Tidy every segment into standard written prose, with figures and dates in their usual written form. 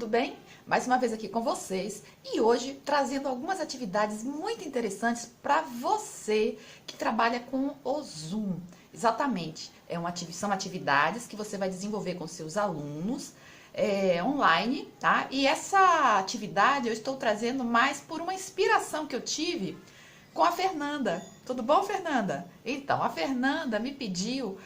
tudo bem? Mais uma vez aqui com vocês e hoje trazendo algumas atividades muito interessantes para você que trabalha com o Zoom. Exatamente, são atividades que você vai desenvolver com seus alunos online, tá? E essa atividade eu estou trazendo mais por uma inspiração que eu tive com a Fernanda. Tudo bom, Fernanda? Então, a Fernanda me pediu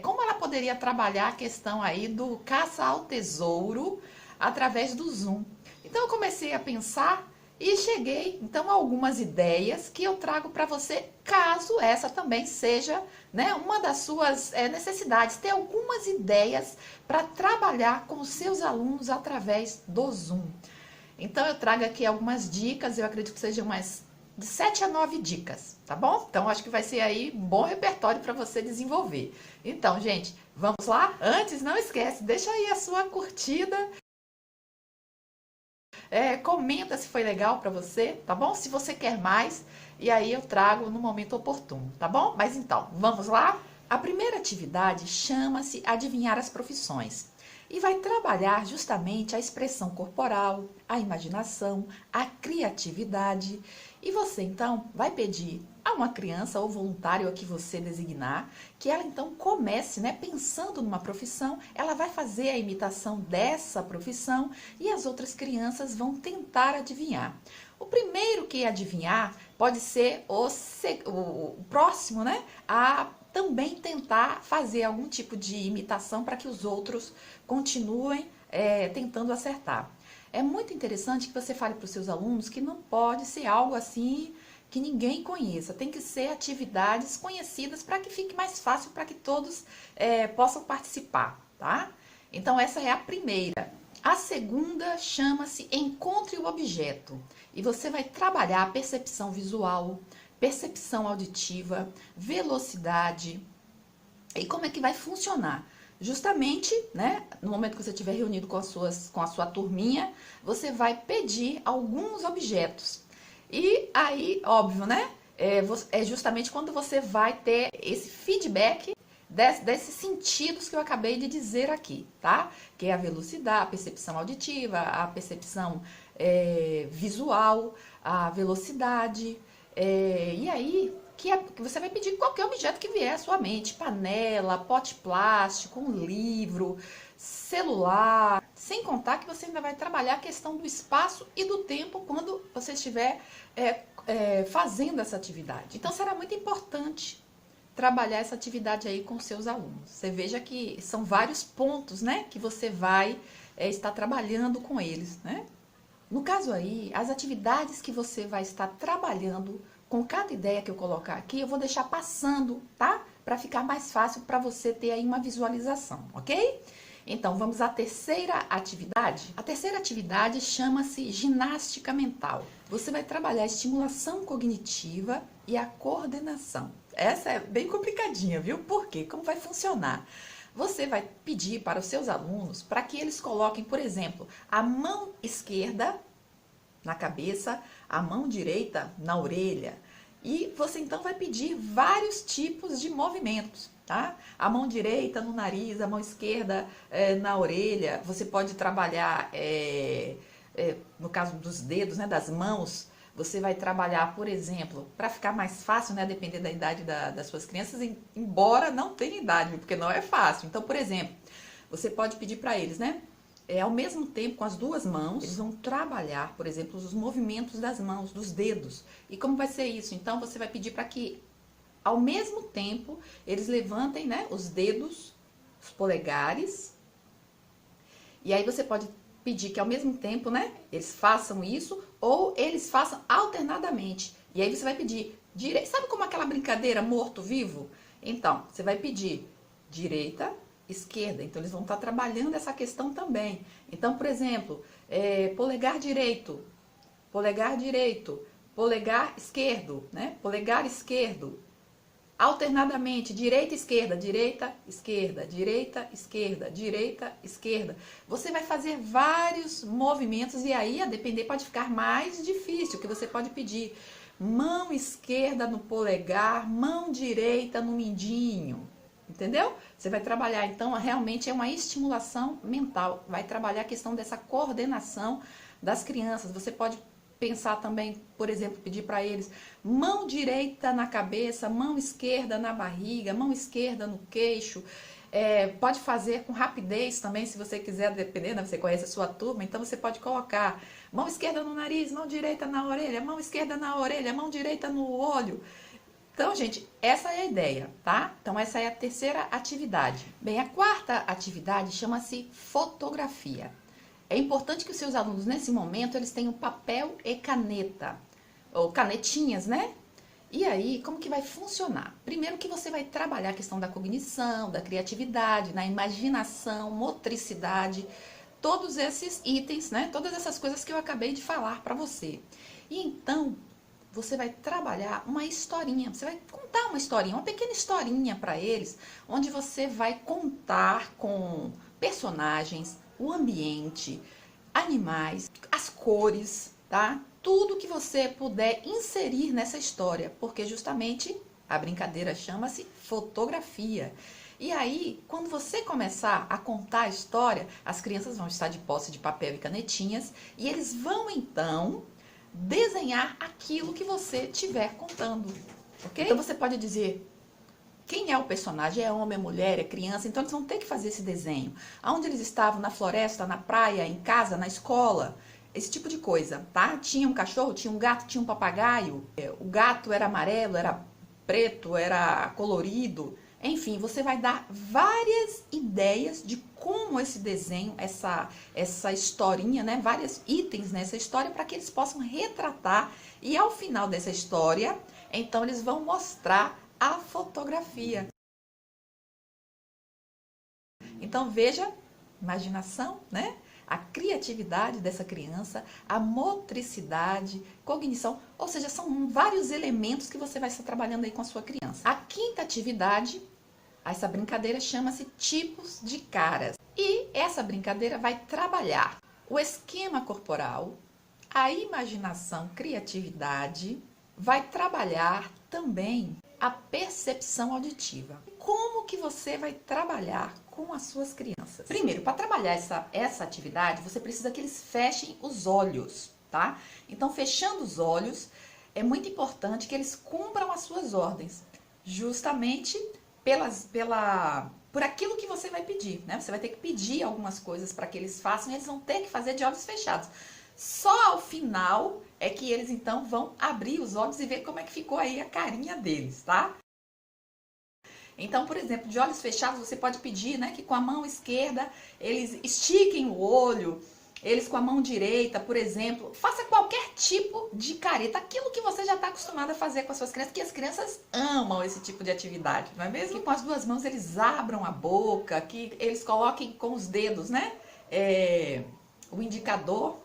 como ela poderia trabalhar a questão aí do caça ao tesouro através do Zoom. Então, eu comecei a pensar e cheguei, então, a algumas ideias que eu trago para você, caso essa também seja, né, uma das suas necessidades, ter algumas ideias para trabalhar com os seus alunos através do Zoom. Então, eu trago aqui algumas dicas, eu acredito que sejam mais de 7 a 9 dicas, tá bom? Então, acho que vai ser aí um bom repertório para você desenvolver. Então, gente, vamos lá? Antes, não esquece, deixa aí a sua curtida. Comenta se foi legal para você, tá bom? Se você quer mais, e aí eu trago no momento oportuno, tá bom? Mas então, vamos lá? A primeira atividade chama-se Adivinhar as Profissões e vai trabalhar justamente a expressão corporal, a imaginação, a criatividade. E você então vai pedir a uma criança ou voluntário a que você designar, que ela então comece, né, pensando numa profissão, ela vai fazer a imitação dessa profissão e as outras crianças vão tentar adivinhar. O primeiro que adivinhar pode ser o próximo, né, a também tentar fazer algum tipo de imitação para que os outros continuem tentando acertar. É muito interessante que você fale para os seus alunos que não pode ser algo assim que ninguém conheça. Tem que ser atividades conhecidas para que fique mais fácil, para que todos possam participar, tá? Então essa é a primeira. A segunda chama-se Encontre o Objeto. E você vai trabalhar a percepção visual, percepção auditiva, velocidade. E como é que vai funcionar? Justamente, né, no momento que você estiver reunido com a sua turminha, você vai pedir alguns objetos. E aí, óbvio, né, é justamente quando você vai ter esse feedback desses sentidos que eu acabei de dizer aqui, tá? Que é a velocidade, a percepção auditiva, a percepção visual, a velocidade. E aí, que você vai pedir qualquer objeto que vier à sua mente, panela, pote plástico, um livro, celular, sem contar que você ainda vai trabalhar a questão do espaço e do tempo quando você estiver fazendo essa atividade. Então será muito importante trabalhar essa atividade aí com seus alunos. Você veja que são vários pontos, né, que você vai estar trabalhando com eles, né? No caso aí, as atividades que você vai estar trabalhando com cada ideia que eu colocar aqui, eu vou deixar passando, tá? Para ficar mais fácil para você ter aí uma visualização, ok? Então, vamos à terceira atividade. A terceira atividade chama-se ginástica mental. Você vai trabalhar a estimulação cognitiva e a coordenação. Essa é bem complicadinha, viu? Por quê? Como vai funcionar? Você vai pedir para os seus alunos para que eles coloquem, por exemplo, a mão esquerda na cabeça, a mão direita na orelha. E você então vai pedir vários tipos de movimentos, tá? A mão direita no nariz, a mão esquerda na orelha. Você pode trabalhar, no caso dos dedos, né, das mãos, você vai trabalhar, por exemplo, para ficar mais fácil, né, depender da idade das suas crianças, embora não tenha idade, porque não é fácil. Então, por exemplo, você pode pedir para eles, né, ao mesmo tempo, com as duas mãos, eles vão trabalhar, por exemplo, os movimentos das mãos, dos dedos. E como vai ser isso? Então, você vai pedir para que, ao mesmo tempo, eles levantem, né, os dedos, os polegares. E aí você pode pedir que, ao mesmo tempo, né, eles façam isso ou eles façam alternadamente. E aí você vai pedir direita. Sabe como aquela brincadeira morto-vivo? Então, você vai pedir direita, esquerda. Então, eles vão estar trabalhando essa questão também. Então, por exemplo, polegar direito, polegar direito, polegar esquerdo, né? Polegar esquerdo. Alternadamente, direita, esquerda, direita, esquerda, direita, esquerda, direita, esquerda. Você vai fazer vários movimentos e aí, a depender, pode ficar mais difícil, que você pode pedir mão esquerda no polegar, mão direita no mindinho. Entendeu? Você vai trabalhar, então, realmente é uma estimulação mental. Vai trabalhar a questão dessa coordenação das crianças. Você pode pensar também, por exemplo, pedir para eles mão direita na cabeça, mão esquerda na barriga, mão esquerda no queixo. Pode fazer com rapidez também, se você quiser, dependendo, você conhece a sua turma, então você pode colocar mão esquerda no nariz, mão direita na orelha, mão esquerda na orelha, mão direita no olho. Então, gente, essa é a ideia, tá? Então, essa é a terceira atividade. Bem, a quarta atividade chama-se fotografia. É importante que os seus alunos, nesse momento, eles tenham papel e caneta, ou canetinhas, né? E aí, como que vai funcionar? Primeiro que você vai trabalhar a questão da cognição, da criatividade, na imaginação, motricidade, todos esses itens, né? Todas essas coisas que eu acabei de falar para você. E então, você vai trabalhar uma historinha, você vai contar uma historinha, uma pequena historinha para eles, onde você vai contar com personagens, o ambiente, animais, as cores, tá? Tudo que você puder inserir nessa história, porque justamente a brincadeira chama-se fotografia. E aí, quando você começar a contar a história, as crianças vão estar de posse de papel e canetinhas e eles vão então desenhar aquilo que você estiver contando, ok? Então você pode dizer quem é o personagem, é homem, é mulher, é criança, então eles vão ter que fazer esse desenho. Aonde eles estavam, na floresta, na praia, em casa, na escola, esse tipo de coisa, tá? Tinha um cachorro, tinha um gato, tinha um papagaio, o gato era amarelo, era preto, era colorido. Enfim, você vai dar várias ideias de como esse desenho, essa historinha, né? Vários itens nessa história para que eles possam retratar. E ao final dessa história, então eles vão mostrar a fotografia. Então veja, imaginação, né? A criatividade dessa criança, a motricidade, cognição, ou seja, são vários elementos que você vai estar trabalhando aí com a sua criança. A quinta atividade, essa brincadeira chama-se tipos de caras. E essa brincadeira vai trabalhar o esquema corporal, a imaginação, criatividade, vai trabalhar também a percepção auditiva. Como que você vai trabalhar com as suas crianças? Primeiro, para trabalhar essa atividade, você precisa que eles fechem os olhos, tá? Então, fechando os olhos, é muito importante que eles cumpram as suas ordens, justamente por aquilo que você vai pedir, né? Você vai ter que pedir algumas coisas para que eles façam e eles vão ter que fazer de olhos fechados. Só ao final é que eles então vão abrir os olhos e ver como é que ficou aí a carinha deles, tá? Então, por exemplo, de olhos fechados, você pode pedir, né, que com a mão esquerda eles estiquem o olho, eles com a mão direita, por exemplo, faça qualquer tipo de careta, aquilo que você já está acostumado a fazer com as suas crianças, que as crianças amam esse tipo de atividade, não é mesmo? Que com as duas mãos eles abram a boca, que eles coloquem com os dedos, né, o indicador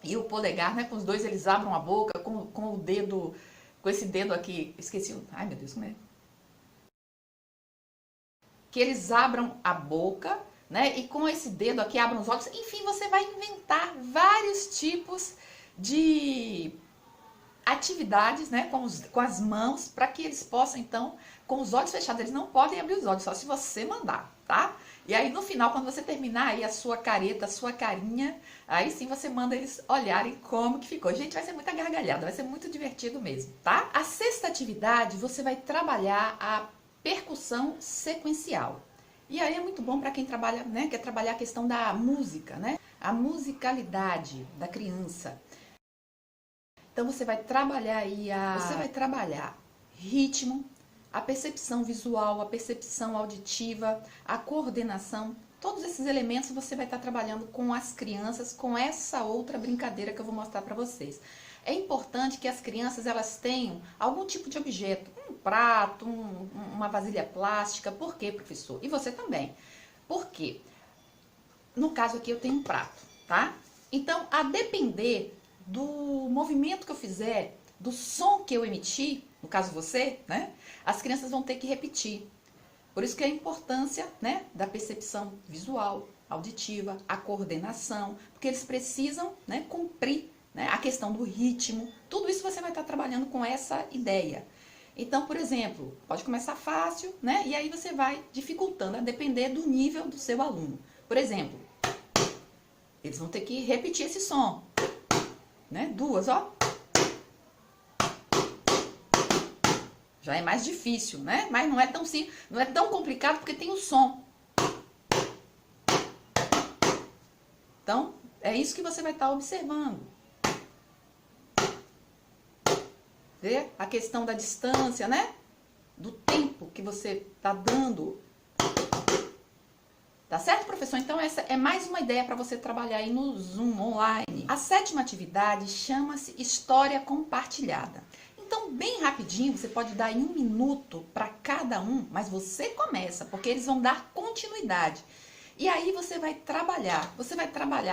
e o polegar, né, com os dois eles abram a boca, com o dedo, com esse dedo aqui, esqueci, ai meu Deus, como é? Que eles abram a boca, né? E com esse dedo aqui abram os olhos. Enfim, você vai inventar vários tipos de atividades, né? Com as mãos, para que eles possam, então, com os olhos fechados, eles não podem abrir os olhos, só se você mandar, tá? E aí, no final, quando você terminar aí a sua careta, a sua carinha, aí sim você manda eles olharem como que ficou. Gente, vai ser muita gargalhada, vai ser muito divertido mesmo, tá? A sexta atividade, você vai trabalhar a percussão sequencial. E aí é muito bom para quem trabalha, né, quer trabalhar a questão da música, né? A musicalidade da criança. Então você vai trabalhar aí você vai trabalhar ritmo, a percepção visual, a percepção auditiva, a coordenação. Todos esses elementos você vai estar trabalhando com as crianças, com essa outra brincadeira que eu vou mostrar para vocês. É importante que as crianças elas tenham algum tipo de objeto, um prato, uma vasilha plástica. Por quê, professor? E você também. Por quê? No caso aqui eu tenho um prato, tá? Então, a depender do movimento que eu fizer, do som que eu emitir, no caso você, né? As crianças vão ter que repetir. Por isso que é a importância, né, da percepção visual, auditiva, a coordenação, porque eles precisam, né, cumprir, né, a questão do ritmo. Tudo isso você vai estar trabalhando com essa ideia. Então, por exemplo, pode começar fácil, né? E aí você vai dificultando, a depender do nível do seu aluno. Por exemplo, eles vão ter que repetir esse som, né? Duas, ó. Já é mais difícil, né? Mas não é tão simples, não é tão complicado porque tem o som. Então, é isso que você vai estar observando. Vê? A questão da distância, né? Do tempo que você está dando. Tá certo, professor? Então, essa é mais uma ideia para você trabalhar aí no Zoom online. A 7ª atividade chama-se História Compartilhada. Então, bem rapidinho, você pode dar em 1 minuto para cada um, mas você começa, porque eles vão dar continuidade. E aí você vai trabalhar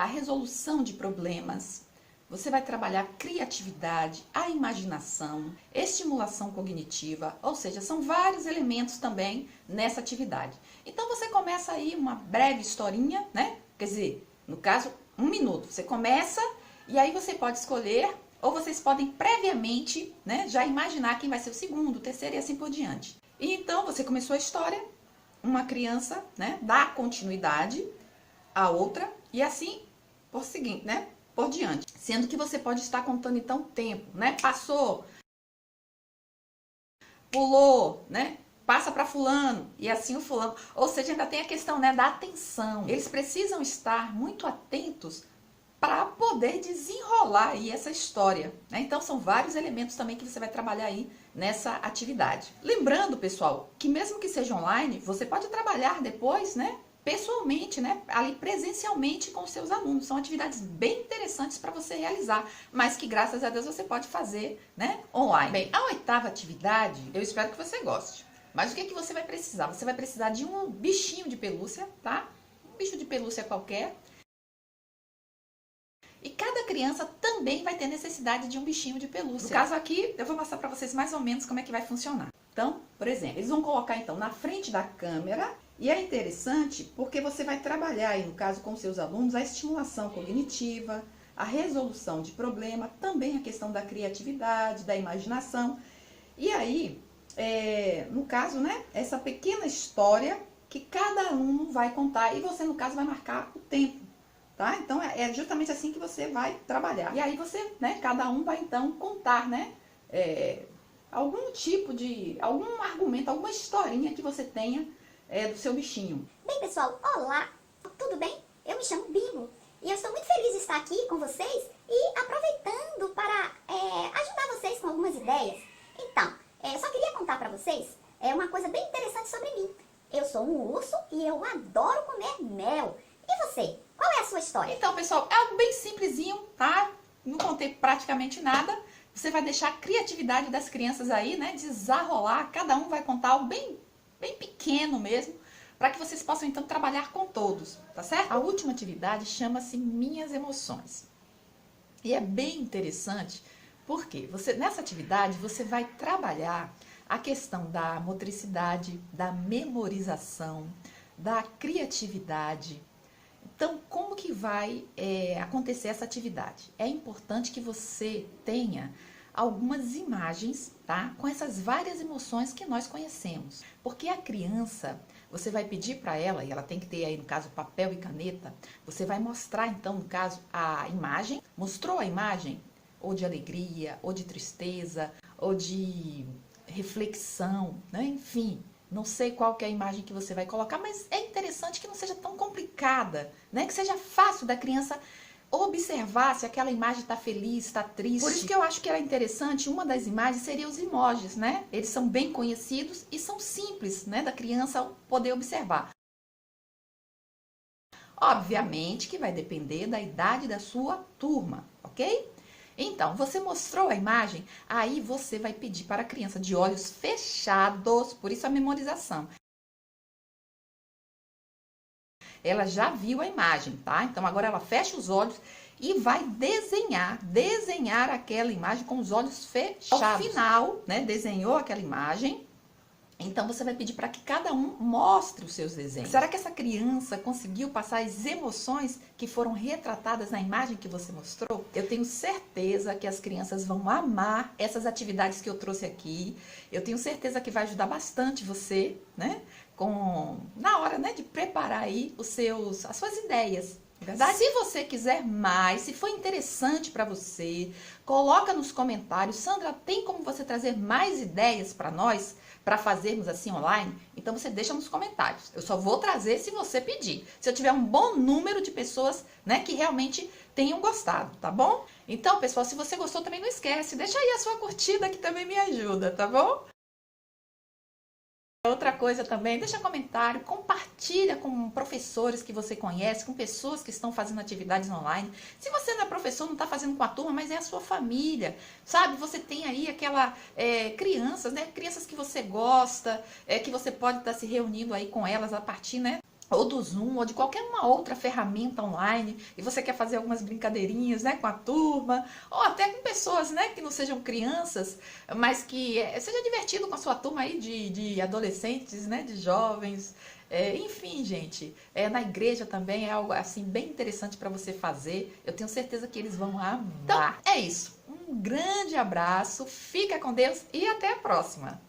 a resolução de problemas, você vai trabalhar a criatividade, a imaginação, estimulação cognitiva, ou seja, são vários elementos também nessa atividade. Então você começa aí uma breve historinha, né? Quer dizer, no caso, 1 minuto. Você começa e aí você pode escolher, ou vocês podem previamente, né, já imaginar quem vai ser o segundo, o terceiro e assim por diante. E então você começou a história, uma criança, né, dá continuidade à outra e assim por seguinte, né? Por diante. Sendo que você pode estar contando então tempo, né? Passou, pulou, né? Passa para fulano e assim o fulano. Ou seja, ainda tem a questão, né, da atenção. Eles precisam estar muito atentos para poder desenrolar aí essa história, né? Então são vários elementos também que você vai trabalhar aí nessa atividade. Lembrando, pessoal, que mesmo que seja online, você pode trabalhar depois, né, pessoalmente, né, ali presencialmente com os seus alunos. São atividades bem interessantes para você realizar, mas que graças a Deus você pode fazer, né, online. Bem, a 8ª atividade, eu espero que você goste. Mas o que é que você vai precisar? Você vai precisar de um bichinho de pelúcia, tá? Um bicho de pelúcia qualquer. E cada criança também vai ter necessidade de um bichinho de pelúcia. No caso aqui, eu vou mostrar para vocês mais ou menos como é que vai funcionar. Então, por exemplo, eles vão colocar então na frente da câmera. E é interessante porque você vai trabalhar aí, no caso com seus alunos, a estimulação cognitiva, a resolução de problema, também a questão da criatividade, da imaginação. E aí, no caso, né, essa pequena história que cada aluno vai contar e você, no caso, vai marcar o tempo, tá? Então, é justamente assim que você vai trabalhar. E aí você, né, cada um vai então contar, né, algum tipo de, algum argumento, alguma historinha que você tenha do seu bichinho. Bem, pessoal, olá, tudo bem? Eu me chamo Bimbo e eu estou muito feliz de estar aqui com vocês e aproveitando para ajudar vocês com algumas ideias. Então, eu só queria contar para vocês uma coisa bem interessante sobre mim. Eu sou um urso e eu adoro comer mel. E você? Qual é a sua história? Então, pessoal, é algo bem simplesinho, tá? Não contei praticamente nada. Você vai deixar a criatividade das crianças aí, né, desarrolar. Cada um vai contar algo bem pequeno mesmo, para que vocês possam então trabalhar com todos, tá certo? A última atividade chama-se Minhas Emoções. E é bem interessante, porque nessa atividade você vai trabalhar a questão da motricidade, da memorização, da criatividade. Então, como que vai acontecer essa atividade? É importante que você tenha algumas imagens, tá? Com essas várias emoções que nós conhecemos. Porque a criança, você vai pedir para ela, e ela tem que ter aí, no caso, papel e caneta, você vai mostrar, então, no caso, a imagem. Mostrou a imagem? Ou de alegria, ou de tristeza, ou de reflexão, né? Enfim, não sei qual que é a imagem que você vai colocar, mas é interessante que não seja tão complicada, né? Que seja fácil da criança observar se aquela imagem está feliz, está triste. Por isso que eu acho que era interessante, uma das imagens seria os emojis, né? Eles são bem conhecidos e são simples, né, da criança poder observar. Obviamente que vai depender da idade da sua turma, ok? Então, você mostrou a imagem, aí você vai pedir para a criança de olhos fechados, por isso a memorização. Ela já viu a imagem, tá? Então, agora ela fecha os olhos e vai desenhar aquela imagem com os olhos fechados. Ao final, né, desenhou aquela imagem, Então você vai pedir para que cada um mostre os seus desenhos. Será que essa criança conseguiu passar as emoções que foram retratadas na imagem que você mostrou? Eu tenho certeza que as crianças vão amar essas atividades que eu trouxe aqui. Eu tenho certeza que vai ajudar bastante você, né? Na hora, né, de preparar aí as suas ideias. Verdade? Se você quiser mais, se for interessante para você, coloca nos comentários. Sandra, tem como você trazer mais ideias para nós, para fazermos assim online? Então você deixa nos comentários. Eu só vou trazer se você pedir. Se eu tiver um bom número de pessoas, né, que realmente tenham gostado, tá bom? Então, pessoal, se você gostou também não esquece, deixa aí a sua curtida que também me ajuda, tá bom? Outra coisa também, deixa comentário, compartilha com professores que você conhece, com pessoas que estão fazendo atividades online. Se você não é professor, não está fazendo com a turma, mas é a sua família, sabe? Você tem aí crianças, né? Crianças que você gosta, que você pode estar se reunindo aí com elas a partir, né? Ou do Zoom, ou de qualquer uma outra ferramenta online, e você quer fazer algumas brincadeirinhas, né, com a turma, ou até com pessoas, né, que não sejam crianças, mas que seja divertido com a sua turma aí de adolescentes, né, de jovens, enfim, gente, na igreja também é algo assim bem interessante para você fazer. Eu tenho certeza que eles vão amar. Então, é isso. Um grande abraço, fica com Deus e até a próxima.